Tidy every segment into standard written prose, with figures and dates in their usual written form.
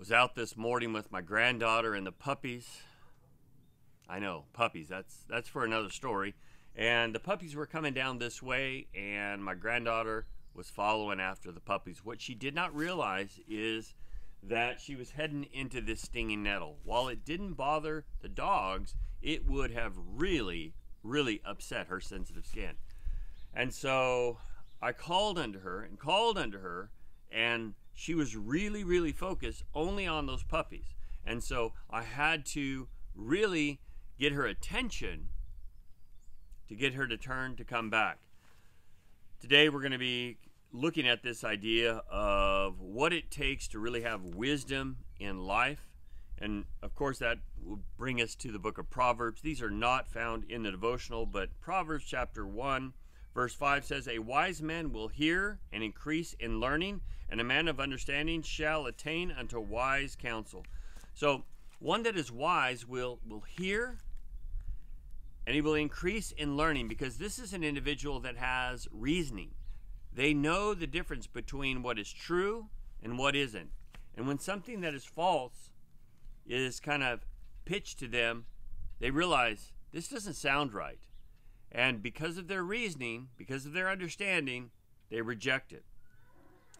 Was out this morning with my granddaughter and the puppies. I know, puppies, that's for another story. And the puppies were coming down this way, and my granddaughter was following after the puppies. What she did not realize is that she was heading into this stinging nettle. While it didn't bother the dogs, it would have really, really upset her sensitive skin. And so I called unto her, and she was really, really focused only on those puppies. And so I had to really get her attention to get her to turn to come back. Today we're going to be looking at this idea of what it takes to really have wisdom in life. And of course that will bring us to the book of Proverbs. These are not found in the devotional, but Proverbs chapter 1 verse 5 says, "A wise man will hear and increase in learning, and a man of understanding shall attain unto wise counsel." So one that is wise will hear, and he will increase in learning, because this is an individual that has reasoning. They know the difference between what is true and what isn't. And when something that is false is kind of pitched to them, they realize this doesn't sound right. And because of their reasoning, because of their understanding, they reject it.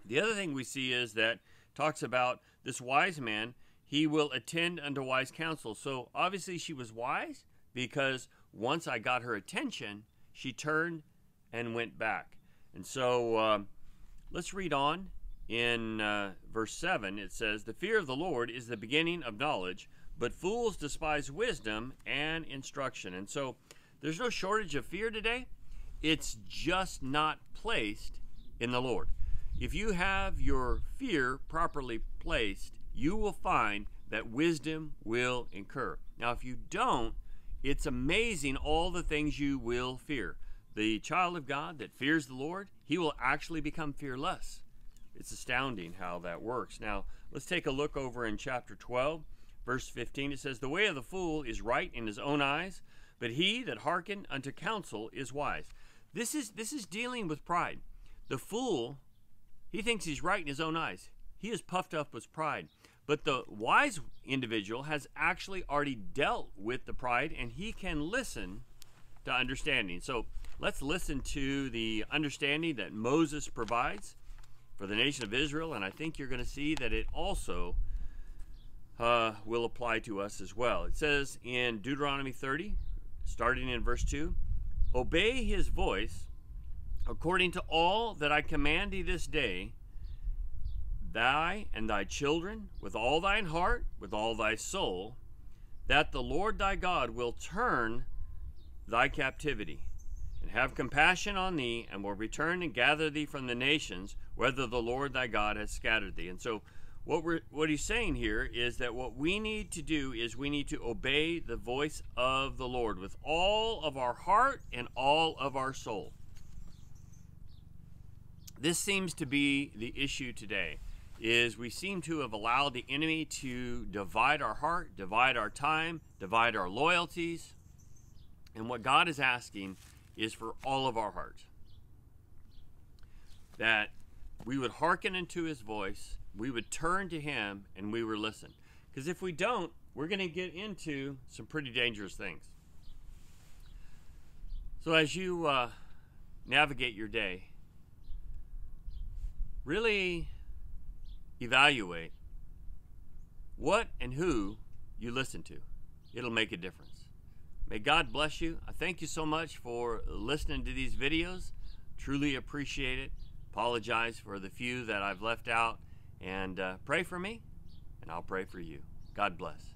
The other thing we see is that talks about this wise man, he will attend unto wise counsel. So obviously she was wise, because once I got her attention, she turned and went back. And so let's read on in verse 7. It says, "The fear of the Lord is the beginning of knowledge, but fools despise wisdom and instruction." And so there's no shortage of fear today. It's just not placed in the Lord. If you have your fear properly placed, you will find that wisdom will incur. Now, if you don't, it's amazing all the things you will fear. The child of God that fears the Lord, he will actually become fearless. It's astounding how that works. Now, let's take a look over in chapter 12, verse 15. It says, "The way of the fool is right in his own eyes, but he that hearken unto counsel is wise." This is dealing with pride. The fool, he thinks he's right in his own eyes. He is puffed up with pride. But the wise individual has actually already dealt with the pride, and he can listen to understanding. So let's listen to the understanding that Moses provides for the nation of Israel, and I think you're going to see that it also will apply to us as well. It says in Deuteronomy 30, starting in verse 2, "Obey his voice according to all that I command thee this day, thy and thy children, with all thine heart, with all thy soul, that the Lord thy God will turn thy captivity, and have compassion on thee, and will return and gather thee from the nations, whether the Lord thy God has scattered thee." And so what he's saying here is that what we need to do is we need to obey the voice of the Lord with all of our heart and all of our soul. This seems to be the issue today, is we seem to have allowed the enemy to divide our heart, divide our time, divide our loyalties. And what God is asking is for all of our heart, that we would hearken unto his voice, we would turn to him, and we would listen. Because if we don't, we're going to get into some pretty dangerous things. So as you navigate your day, really evaluate what and who you listen to. It'll make a difference. May God bless you. I thank you so much for listening to these videos. Truly appreciate it. Apologize for the few that I've left out. And pray for me, and I'll pray for you. God bless.